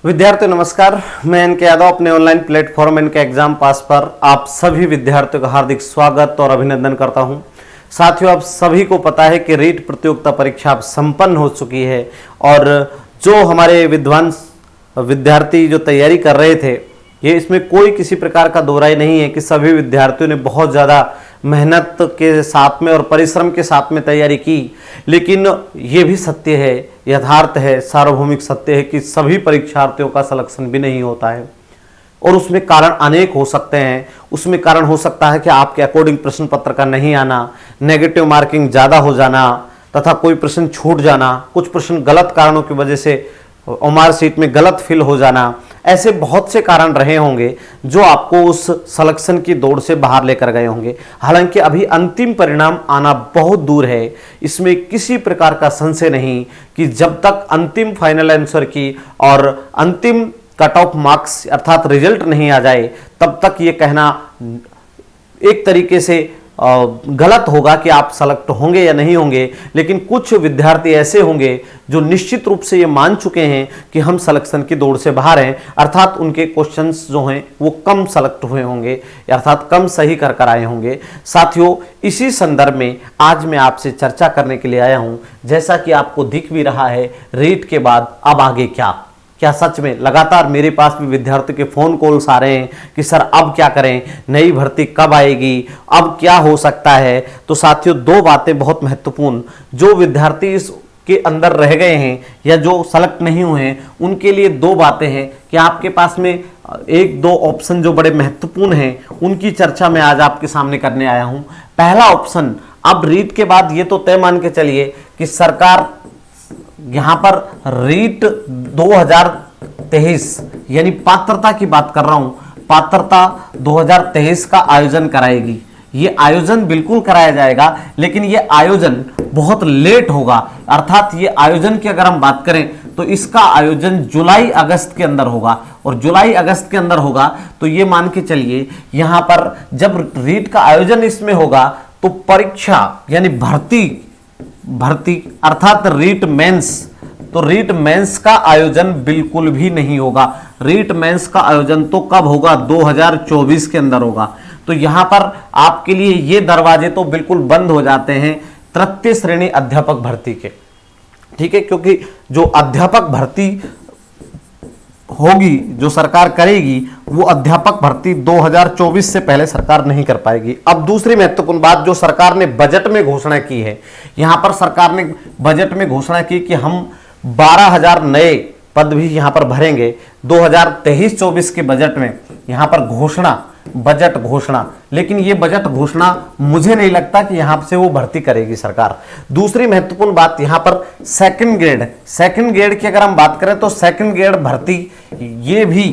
विद्यार्थियों नमस्कार, मैं एनके यादव अपने online platform NK exam pass पर आप सभी विद्यार्थियों का हार्दिक स्वागत और अभिनंदन करता हूं। साथियों, आप सभी को पता है कि रीट प्रतियोगिता परीक्षा अब संपन्न हो चुकी है और जो हमारे विद्वान विद्यार्थी जो तैयारी कर रहे थे, ये इसमें कोई किसी प्रकार का दोहराई नहीं है कि सभी विद्यार्थियों ने बहुत ज़्यादा मेहनत के साथ में और परिश्रम के साथ में तैयारी की। लेकिन ये भी सत्य है, यथार्थ है, सार्वभौमिक सत्य है कि सभी परीक्षार्थियों का सिलेक्शन भी नहीं होता है और उसमें कारण अनेक हो सकते हैं। उसमें कारण हो सकता है कि आपके अकॉर्डिंग प्रश्न पत्र का नहीं आना, नेगेटिव मार्किंग ज़्यादा हो जाना तथा कोई प्रश्न छूट जाना, कुछ प्रश्न गलत कारणों की वजह से ओमार सीट में गलत फिल हो जाना। ऐसे बहुत से कारण रहे होंगे जो आपको उस सिलेक्शन की दौड़ से बाहर लेकर गए होंगे। हालांकि अभी अंतिम परिणाम आना बहुत दूर है, इसमें किसी प्रकार का संशय नहीं कि जब तक अंतिम फाइनल आंसर की और अंतिम कट ऑफ मार्क्स अर्थात रिजल्ट नहीं आ जाए तब तक ये कहना एक तरीके से गलत होगा कि आप सेलेक्ट होंगे या नहीं होंगे। लेकिन कुछ विद्यार्थी ऐसे होंगे जो निश्चित रूप से ये मान चुके हैं कि हम सिलेक्शन की दौड़ से बाहर हैं, अर्थात उनके क्वेश्चंस जो हैं वो कम सेलेक्ट हुए होंगे अर्थात कम सही कर आए होंगे। साथियों, इसी संदर्भ में आज मैं आपसे चर्चा करने के लिए आया हूं। जैसा कि आपको दिख भी रहा है, रीट के बाद अब आगे क्या सच में लगातार मेरे पास भी विद्यार्थी के फोन कॉल्स आ रहे हैं कि सर अब क्या करें, नई भर्ती कब आएगी, अब क्या हो सकता है। तो साथियों, दो बातें बहुत महत्वपूर्ण, जो विद्यार्थी इसके अंदर रह गए हैं या जो सेलेक्ट नहीं हुए हैं उनके लिए दो बातें हैं कि आपके पास में एक दो ऑप्शन जो बड़े महत्वपूर्ण हैं उनकी चर्चा मैं आज आपके सामने करने आया हूं। पहला ऑप्शन, अब रीट के बाद ये तो तय मान के चलिए कि सरकार यहां पर रीट 2023 यानी पात्रता की बात कर रहा हूं, पात्रता 2023 का आयोजन कराएगी। ये आयोजन बिल्कुल कराया जाएगा, लेकिन ये आयोजन बहुत लेट होगा। अर्थात ये आयोजन की अगर हम बात करें तो इसका आयोजन जुलाई अगस्त के अंदर होगा और जुलाई अगस्त के अंदर होगा तो ये मान के चलिए यहां पर जब रीट का आयोजन इसमें होगा तो परीक्षा यानी भर्ती अर्थात रीट मेंस, तो रीट मेंस का आयोजन बिल्कुल भी नहीं होगा। रीट मेंस का आयोजन तो कब होगा, 2024 के अंदर होगा। तो यहां पर आपके लिए ये दरवाजे तो बिल्कुल बंद हो जाते हैं तृतीय श्रेणी अध्यापक भर्ती के, ठीक है, क्योंकि जो अध्यापक भर्ती होगी जो सरकार करेगी वो अध्यापक भर्ती 2024 से पहले सरकार नहीं कर पाएगी। अब दूसरी महत्वपूर्ण बात जो सरकार ने बजट में घोषणा की है, यहां पर सरकार ने बजट में घोषणा की कि हम 12,000 नए पद भी यहां पर भरेंगे 2023-24 के बजट में। यहां पर बजट घोषणा, लेकिन ये बजट घोषणा मुझे नहीं लगता कि यहां से वो भर्ती करेगी सरकार। दूसरी महत्वपूर्ण बात यहां पर सेकंड ग्रेड की अगर हम बात करें तो सेकंड ग्रेड भर्ती ये भी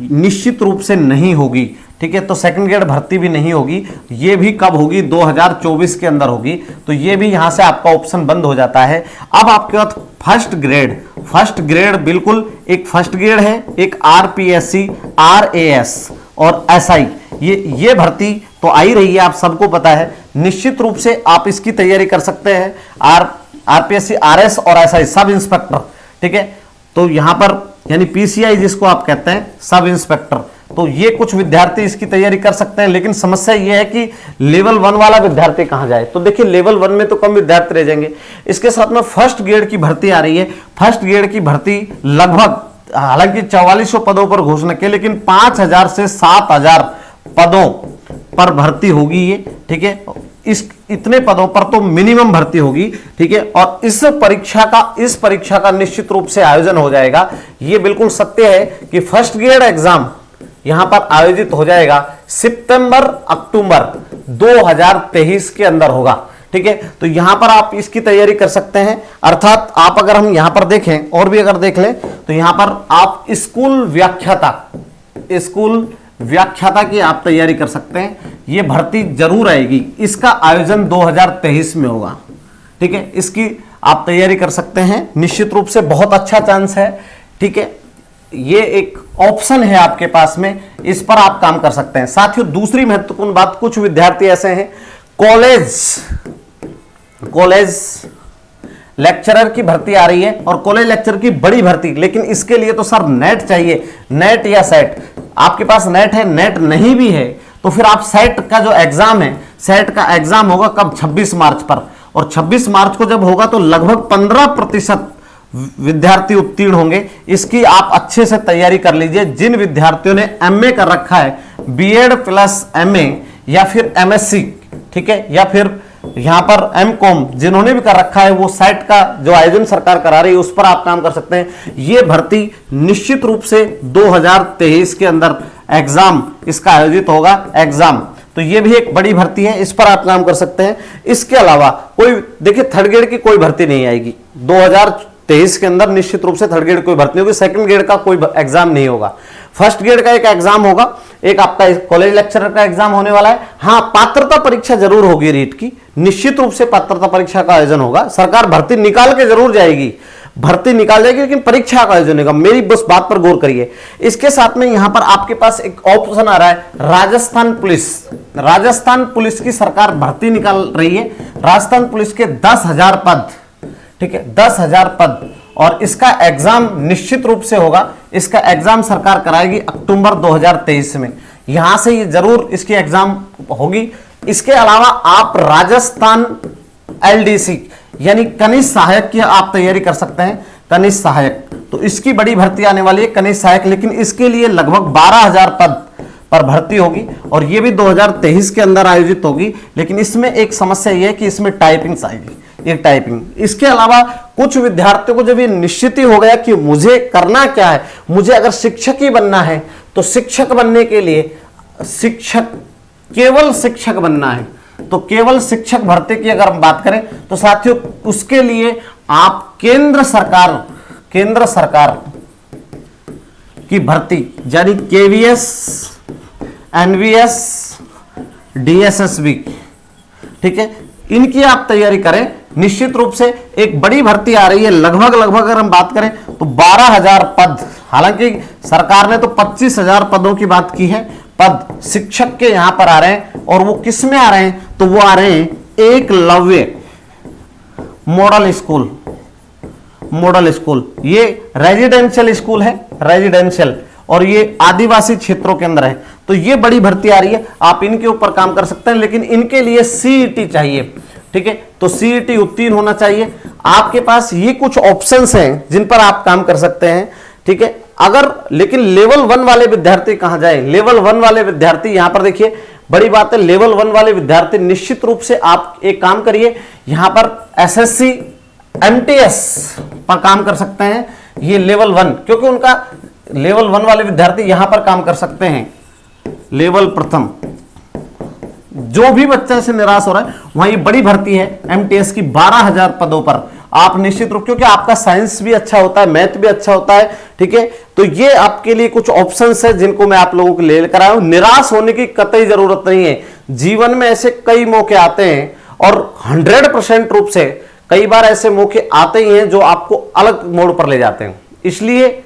निश्चित रूप से नहीं होगी, ठीक है। तो सेकंड ग्रेड भर्ती भी नहीं होगी, ये भी कब होगी, 2024 के अंदर होगी। तो ये भी यहां से आपका ऑप्शन बंद हो जाता है। अब आपके पास फर्स्ट ग्रेड बिल्कुल एक फर्स्ट ग्रेड है, एक आरपीएससी, आरएएस और एसआई, ये भर्ती तो आ ही रही है, आप सबको पता है। निश्चित रूप से आप इसकी तैयारी कर सकते हैं, आरपीएससी, आरएस और एसआई सब इंस्पेक्टर, ठीक है। तो यहां पर यानी पीसीआई जिसको आप कहते हैं सब इंस्पेक्टर, तो ये कुछ विद्यार्थी इसकी तैयारी कर सकते हैं। लेकिन समस्या ये है कि लेवल 1 वाला विद्यार्थी कहां जाए। तो देखिए लेवल 1 में तो कम विद्यार्थी रह जाएंगे। इसके साथ में फर्स्ट ग्रेड की भर्ती आ रही है। फर्स्ट ग्रेड की भर्ती लगभग, हालांकि 4400 पदों पर घोषणा की, लेकिन 5000 से 7000 पदों पर भर्ती होगी ये, ठीक है। इतने पदों पर तो मिनिमम भर्ती होगी, ठीक है। और इस परीक्षा का निश्चित रूप से आयोजन हो जाएगा। ये बिल्कुल सत्य है कि फर्स्ट ग्रेड एग्जाम यहां पर आयोजित हो जाएगा सितंबर-अक्टूबर 2023 के अंदर होगा, ठीक है। तो यहां पर आप इसकी तैयारी कर सकते हैं। अर्थात आप अगर हम यहां पर देखें और भी अगर देख लें तो यहां पर आप स्कूल व्याख्याता की आप तैयारी कर सकते हैं। यह भर्ती जरूर आएगी, इसका आयोजन 2023 में होगा, ठीक है। इसकी आप तैयारी कर सकते हैं, निश्चित रूप से बहुत अच्छा चांस है, ठीक है। ये एक ऑप्शन है आपके पास में, इस पर आप काम कर सकते हैं। साथियों, दूसरी महत्वपूर्ण बात, कुछ विद्यार्थी ऐसे हैं कॉलेज लेक्चरर की भर्ती आ रही है और कॉलेज लेक्चरर की बड़ी भर्ती, लेकिन इसके लिए तो सर नेट चाहिए, नेट या सेट। आपके पास नेट है, नेट नहीं भी है तो फिर आप सेट का जो एग्जाम है, सेट का एग्जाम होगा कब, 26 मार्च पर, और 26 मार्च को जब होगा तो लगभग 15% विद्यार्थी उत्तीर्ण होंगे। इसकी आप अच्छे से तैयारी कर लीजिए। जिन विद्यार्थियों ने एमए कर रखा है, बीएड प्लस एमए या फिर एमएससी, ठीक है, या फिर यहां पर एमकॉम जिन्होंने भी कर रखा है, वो सेट का जो आयोजन सरकार करा रही है उस पर आप काम कर सकते हैं। ये भर्ती निश्चित रूप से 2023 के अंदर एग्जाम इसका आयोजित होगा एग्जाम, तो ये भी एक बड़ी भर्ती है, इस पर आप काम कर सकते हैं। इसके अलावा कोई देखिए थर्ड ग्रेड की कोई भर्ती नहीं आएगी 2023 के अंदर, निश्चित रूप से थर्ड ग्रेड कोई भर्ती होगी, सेकंड ग्रेड का कोई एग्जाम नहीं होगा। फर्स्ट ग्रेड का एक एग्जाम होगा, एक आपका कॉलेज लेक्चरर का एग्जाम होने वाला है। हाँ, पात्रता परीक्षा जरूर होगी रीट की, निश्चित रूप से पात्रता परीक्षा का आयोजन होगा। सरकार भर्ती निकाल के जरूर जाएगी, भर्ती निकाल जाएगी, लेकिन परीक्षा का आयोजन होगा। मेरी बस बात पर गौर करिए। इसके साथ में यहां पर आपके पास एक ऑप्शन आ रहा है राजस्थान पुलिस। राजस्थान पुलिस की सरकार भर्ती निकाल रही है, राजस्थान पुलिस के 10,000 पद, ठीक है, 10,000 पद, और इसका एग्जाम निश्चित रूप से होगा। इसका एग्जाम सरकार कराएगी अक्टूबर 2023 में, यहां से ये जरूर इसकी एग्जाम होगी। इसके अलावा आप राजस्थान एलडीसी यानी कनिष्ठ सहायक की आप तैयारी कर सकते हैं। कनिष्ठ सहायक, तो इसकी बड़ी भर्ती आने वाली है कनिष्ठ सहायक, लेकिन इसके लिए लगभग 12,000 पद पर भर्ती होगी और ये भी 2023 के अंदर आयोजित होगी। लेकिन इसमें एक समस्या यह है कि इसमें टाइपिंग आएगी, ये टाइपिंग। इसके अलावा कुछ विद्यार्थियों को जब ये निश्चित ही हो गया कि मुझे करना क्या है, मुझे अगर शिक्षक ही बनना है तो शिक्षक बनने के लिए शिक्षक, केवल शिक्षक बनना है, तो केवल शिक्षक भर्ती की अगर हम बात करें तो साथियों उसके लिए आप केंद्र सरकार की भर्ती यानी केवीएस, एनवीएस, डीएसएसबी, ठीक है, इनकी आप तैयारी करें। निश्चित रूप से एक बड़ी भर्ती आ रही है, लगभग अगर हम बात करें तो 12,000 पद, हालांकि सरकार ने तो 25,000 पदों की बात की है, पद शिक्षक के यहां पर आ रहे हैं। और वो किस में आ रहे हैं, तो वो आ रहे हैं एकलव्य मॉडल स्कूल, ये रेजिडेंशियल स्कूल है, रेजिडेंशियल, और ये आदिवासी क्षेत्रों के अंदर है। तो ये बड़ी भर्ती आ रही है, आप इनके ऊपर काम कर सकते हैं, लेकिन इनके लिए सीईटी चाहिए, ठीक है, तो सीईटी उत्तीर्ण होना चाहिए। आपके पास ये कुछ ऑप्शंस हैं जिन पर आप काम कर सकते हैं, ठीक है। अगर लेकिन लेवल 1 वाले विद्यार्थी कहां जाए, लेवल 1 वाले विद्यार्थी यहां पर देखिए बड़ी बात है, लेवल 1 वाले विद्यार्थी निश्चित रूप से आप एक काम करिए, यहां पर एसएससी एमटीएस पर काम कर सकते हैं, ये लेवल 1, क्योंकि उनका लेवल 1 वाले विद्यार्थी यहां पर काम कर सकते हैं। लेवल प्रथम, जो भी बच्चा से निराश हो रहा है, वहां ये बड़ी भर्ती है एमटीएस की 12,000 पदों पर। आप निश्चित रूप, क्योंकि आपका साइंस भी अच्छा होता है, मैथ भी अच्छा होता है, ठीक है, तो ये आपके लिए कुछ ऑप्शंस है जिनको मैं आप लोगों को लेकर आया हूं। निराश होने की कतई जरूरत नहीं है, जीवन में ऐसे कई मौके आते हैं और 100% रूप से कई बार ऐसे मौके आते ही हैं जो आपको अलग मोड़ पर ले जाते हैं। इसलिए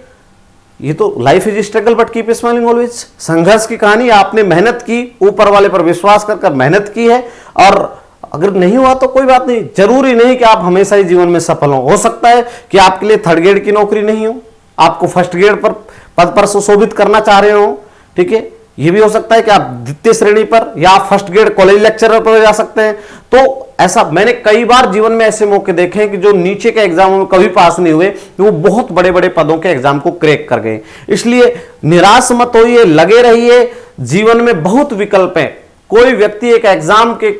ये तो life is struggle but keep smiling always, संघर्ष की कहानी। आपने मेहनत की, ऊपर वाले पर विश्वास कर मेहनत की है, और अगर नहीं हुआ तो कोई बात नहीं, जरूरी नहीं कि आप हमेशा ही जीवन में सफल हो सकता है कि आपके लिए थर्ड ग्रेड की नौकरी नहीं हो, आपको फर्स्ट ग्रेड पर पद पर सुशोभित करना चाह रहे हो, ठीक है, यह भी हो सकता है कि आप द्वितीय श्रेणी पर या आप फर्स्ट ग्रेड कॉलेज लेक्चरर पर जा सकते हैं। तो ऐसा मैंने कई बार जीवन में ऐसे मौके देखे हैं कि जो नीचे के एग्जामों में कभी पास नहीं हुए, वो बहुत बड़े बड़े पदों के एग्जाम को क्रैक कर गए। इसलिए निराश मत होइए, लगे रहिए, जीवन में बहुत विकल्प हैं। कोई व्यक्ति एक एग्जाम के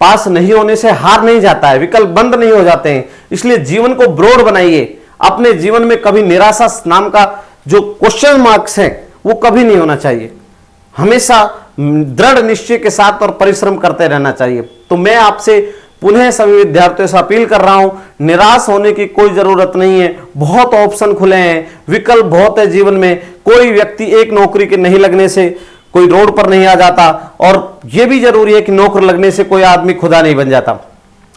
पास नहीं होने से हार नहीं जाता है, विकल्प बंद नहीं हो जाते हैं। इसलिए जीवन को ब्रॉड बनाइए, अपने जीवन में कभी निराशा नाम का जो क्वेश्चन मार्क्स है वो कभी नहीं होना चाहिए, हमेशा दृढ़ निश्चय के साथ और परिश्रम करते रहना चाहिए। तो मैं आपसे पुनः सभी विद्यार्थियों से अपील कर रहा हूं, निराश होने की कोई जरूरत नहीं है, बहुत ऑप्शन खुले हैं, विकल्प बहुत है जीवन में। कोई व्यक्ति एक नौकरी के नहीं लगने से कोई रोड पर नहीं आ जाता, और यह भी जरूरी है कि नौकरी लगने से कोई आदमी खुदा नहीं बन जाता।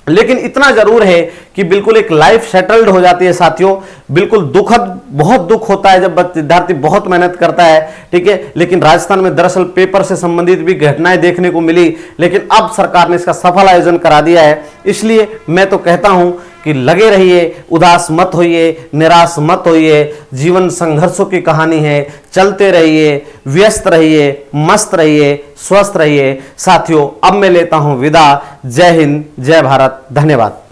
लेकिन इतना जरूर है कि बिल्कुल एक लाइफ सेटल्ड हो जाती है साथियों। बिल्कुल दुखद, बहुत दुख होता है जब विद्यार्थी बहुत मेहनत करता है, ठीक है। लेकिन राजस्थान में दरअसल पेपर से संबंधित भी घटनाएं देखने को मिली, लेकिन अब सरकार ने इसका सफल आयोजन करा दिया है। इसलिए मैं तो कहता हूं कि लगे रहिए, उदास मत होइए, निराश मत होइए। जीवन संघर्षों की कहानी है, चलते रहिए, व्यस्त रहिए, मस्त रहिए, स्वस्थ रहिए। साथियों, अब मैं लेता हूं विदा। जय हिंद, जय भारत, धन्यवाद।